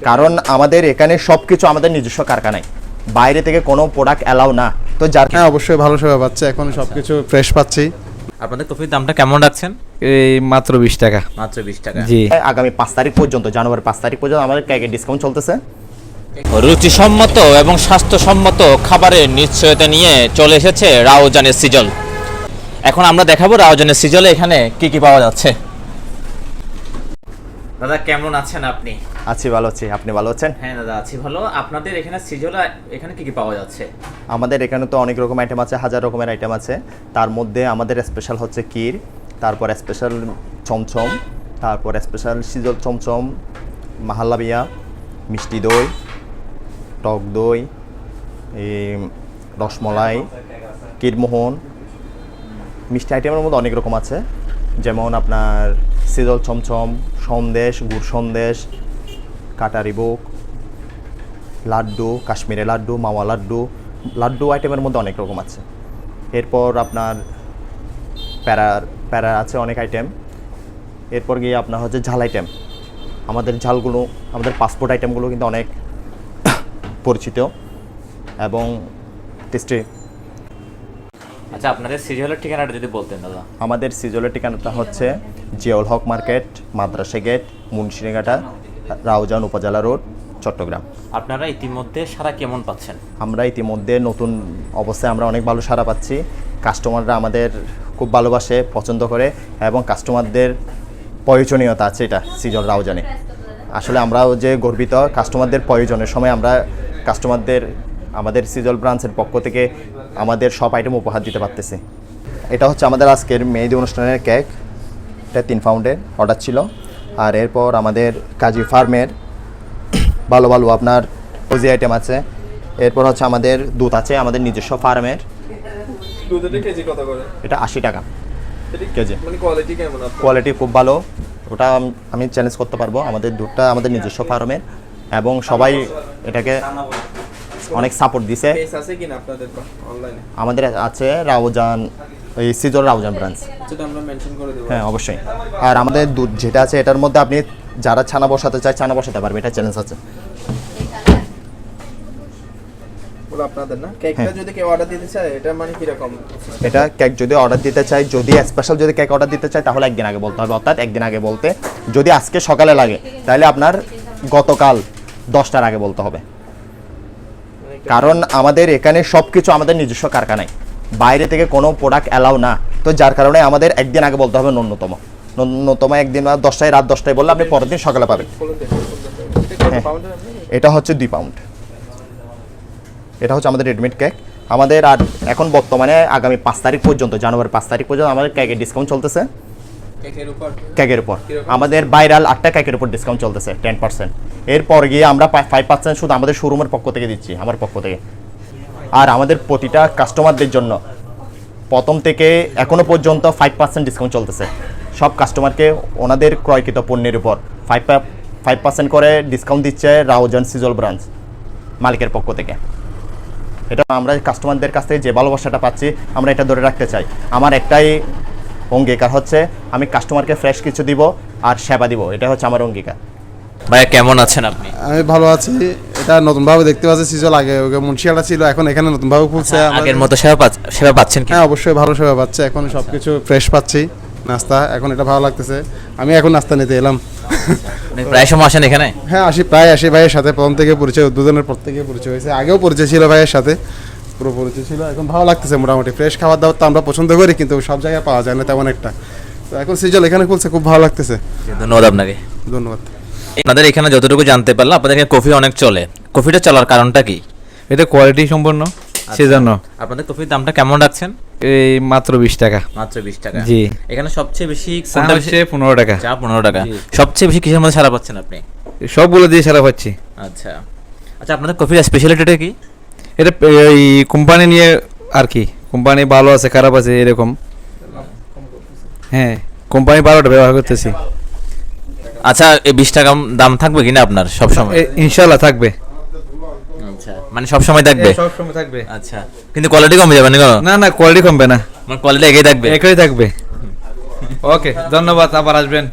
কারণ আমাদের এখানে সবকিছু আমাদের নিজস্ব কারখানায়, বাইরে থেকে কোনো প্রোডাক্ট অ্যালাউ না। তো যার হ্যাঁ অবশ্যই ভালো সেবা পাচ্ছে, এখন সবকিছু ফ্রেশ পাচ্ছি। আপনাদের কফির দামটা কেমন রাখছেন? এই মাত্র 20 টাকা। মাত্র 20 টাকা। জি, আগামী 5 তারিখ পর্যন্ত, জানুয়ারি 5 তারিখ পর্যন্ত আমাদের কেকের ডিসকাউন্ট চলতেছে। রুচিসম্মত এবং স্বাস্থ্যসম্মত খাবারের নিশ্চয়তা নিয়ে চলে এসেছে রাউজানের সিজল। এখন আমরা দেখাবো রাউজানের সিজলে এখানে কি কি পাওয়া যাচ্ছে। দাদা কেমন আছেন আপনি? আছি, ভালো আছি। আপনি ভালো আছেন? হ্যাঁ দাদা আছি ভালো। আপনাদের এখানে সিজলে এখানে কি কি পাওয়া যাচ্ছে? আমাদের এখানে তো অনেক রকম আইটেম আছে, হাজার রকমের আইটেম আছে। তার মধ্যে আমাদের স্পেশাল হচ্ছে ক্ষীর, তারপর স্পেশাল চমচম, তারপর স্পেশাল সিজল চমচম, মাহাল্লাবিয়া, মিষ্টি দই, টক দই, রসমলাই, ক্ষীরমোহন। মিষ্টি আইটেমের মধ্যে অনেক রকম আছে, যেমন আপনার সিজল চমচম, সন্দেশ, গুড় সন্দেশ, কাটারিবুক, লাড্ডু, কাশ্মীরি লাড্ডু, মাওয়া লাড্ডু। লাড্ডু আইটেমের মধ্যে অনেক রকম আছে। এরপর আপনার প্যারা আছে অনেক আইটেম। এরপর গিয়ে আপনার হচ্ছে ঝাল আইটেম। আমাদের ঝালগুলো, আমাদের পাসপোর্ট আইটেমগুলো কিন্তু অনেক পরিচিত এবং টেস্টি। আচ্ছা আপনাদের সিজলের ঠিকানাটা যদি বলতেন দাদা। আমাদের সিজলের ঠিকানাটা হচ্ছে জিয়াউল হক মার্কেট, মাদ্রাসা গেট, মুন্সিরঘাটা, রাউজান উপজেলা রোড, চট্টগ্রাম। আপনারা ইতিমধ্যে সারা কেমন পাচ্ছেন? আমরা ইতিমধ্যে নতুন অবস্থায় আমরা অনেক ভালো সাড়া পাচ্ছি। কাস্টমাররা আমাদের খুব ভালোবাসে, পছন্দ করে, এবং কাস্টমারদের প্রয়োজনীয়তা আছে এটা সিজল রাউজানে। আসলে আমরাও যে গর্বিত, কাস্টমারদের প্রয়োজনের সময় আমরা কাস্টমারদের আমাদের সিজল ব্রাঞ্চের পক্ষ থেকে আমাদের সব আইটেম উপহার দিতে পারতেছি। এটা হচ্ছে আমাদের আজকের মেহেদি অনুষ্ঠানের কেক। এটা 3 পাউন্ডের অর্ডার ছিল। আর এরপর আমাদের কাজী ফার্মের ভালো ভালো আপনার ওজি আইটেম আছে। এরপর হচ্ছে আমাদের দুধ আছে আমাদের নিজস্ব ফার্মের। দুধের কেজি কত করে? এটা 80 টাকা কেজি। মানে কোয়ালিটি কেমন? কোয়ালিটি খুব ভালো, ওটা আমি চ্যালেঞ্জ করতে পারবো। আমাদের দুধটা আমাদের নিজস্ব ফার্মের, এবং সবাই এটাকে অনেক সাপোর্ট দিছে। পেজ আছে কিনা আপনাদের অনলাইনে? আমাদের আছে রাউজান, এই সিজল রাউজান ব্রাঞ্চ। সেটা আমরা মেনশন করে দেব। হ্যাঁ অবশ্যই। আর আমাদের দুধ যেটা আছে এটার মধ্যে আপনি যারা ছানা বসাতে চায় ছানা বসাতে পারবে, এটা চ্যালেঞ্জ আছে। বলো আপনাদের না কেকটা যদি কেউ অর্ডার দিতে চায় এটা মানে কি রকম? এটা কেক যদি অর্ডার দিতে চায়, যদি স্পেশাল যদি কেক অর্ডার দিতে চায় তাহলে একদিন আগে বলতে হবে। অর্থাৎ একদিন আগে বলতে, যদি আজকে সকালে লাগে তাহলে আপনার গতকাল 10টার আগে বলতে হবে। কারণ আমাদের এখানে সবকিছু আমাদের নিজস্ব কারখানায়, বাইরে থেকে কোনো প্রোডাক্ট অ্যালাউ না। তো যার কারণে আমাদের একদিন আগে বলতে হবে ন্যূনতম একদিন, 10টায়, রাত 10টায় বললে আপনি পরের দিন সকালে পাবেন। হ্যাঁ, এটা হচ্ছে 2 পাউন্ড। এটা হচ্ছে আমাদের রেডিমেড কেক। আমাদের আর এখন বর্তমানে আগামী 5 তারিখ পর্যন্ত, জানুয়ারি 5 তারিখ পর্যন্ত আমাদের কেকের ডিসকাউন্ট চলতেছে। কেকের উপর আমাদের ভাইরাল 8টা কেকের উপর ডিসকাউন্ট চলতেছে 10%। এরপর গিয়ে আমরা 5% শুধু আমাদের শোরুমের পক্ষ থেকে দিচ্ছি, আমার পক্ষ থেকে। আর আমাদের প্রতিটা কাস্টমারদের জন্য প্রথম থেকে এখনো পর্যন্ত 5% ডিসকাউন্ট চলতেছে। সব কাস্টমারকে ওনাদের ক্রয়কৃত পণ্যের উপর 5% করে ডিসকাউন্ট দিচ্ছে রাউজান সিজল ব্রাঞ্চ মালিকের পক্ষ থেকে। এটা আমরা কাস্টমারদের কাছ থেকে যে ভালোবাসাটা পাচ্ছি আমরা এটা ধরে রাখতে চাই। আমার একটাই অঙ্গীকার হচ্ছে আমি কাস্টমারকে ফ্রেশ কিছু দিব আর সেবা দিব, এটা হচ্ছে আমার অঙ্গীকার। ভাইয়া কেমন আছেন আপনি? আমি ভালো আছি। এটা নতুনভাবে দেখতে পাচ্ছি সিজল, আগে ওকে মুন্সিয়াটা ছিল, এখন এখানে নতুনভাবে খুলছে। আগের মতো সেবা পাচ্ছেন কি? হ্যাঁ অবশ্যই ভালো সেবা পাচ্ছে, এখন সবকিছু ফ্রেশ পাচ্ছি। নাস্তা এখন এটা ভালো লাগতেছে। আমি এখন নাস্তা নিতে এলাম। প্রায় সময় আসেন এখানে? হ্যাঁ প্রায় আসি। ভাইয়ের সাথে প্রথম থেকে পরিচয়, দুজনের পর থেকে পরিচয় হয়েছে। আগেও পরিচয় ছিল ভাইয়ের সাথে, পুরো পরিচয় ছিল। এখন ভালো লাগতেছে মোটামুটি। ফ্রেশ খাবার দাবার তো আমরা পছন্দ করি, কিন্তু সব জায়গায় পাওয়া যায় না তেমন একটা। তো এখন সিজল এখানে খুলছে, খুব ভালো লাগতেছে। ধন্যবাদ আপনাকে। ধন্যবাদ। আপনাদের এখানে যতটুকু জানতে পারলাম আপনাদের এখানে কফি অনেক চলে। কফিটা চলার কারণটা কি? এটা কোয়ালিটি সম্পন্ন, সেজন্য। আপনাদের কফির দামটা কেমন রাখছেন? এই মাত্র 20 টাকা। মাত্র 20 টাকা। জি। এখানে সবচেয়ে বেশি চা হচ্ছে 15 টাকা। চা 15 টাকা। সবচেয়ে বেশি কিসের মধ্যে সারা পাচ্ছেন আপনি? সবগুলো দিয়ে সারা পাচ্ছি। আচ্ছা আচ্ছা, আপনাদের কফির স্পেশালিটিটা কি? এটা এই কোম্পানি নিয়ে আর কি, কোম্পানি ভালো আছে খারাপ আছে এরকম। হ্যাঁ, কোম্পানি ভালোটা ব্যবহার করতেছি। আচ্ছা, এই 20 টাকা দাম থাকবে কিনা আপনার সব সময়? ইনশাআল্লাহ থাকবে। আচ্ছা, মানে সব সময় থাকবে? সব সময় থাকবে। আচ্ছা, কিন্তু কোয়ালিটি কমে যাবে না? না না, কোয়ালিটি কমবে না, মানে কোয়ালিটি একই থাকবে। একই থাকবে। ওকে, ধন্যবাদ, আবার আসবেন।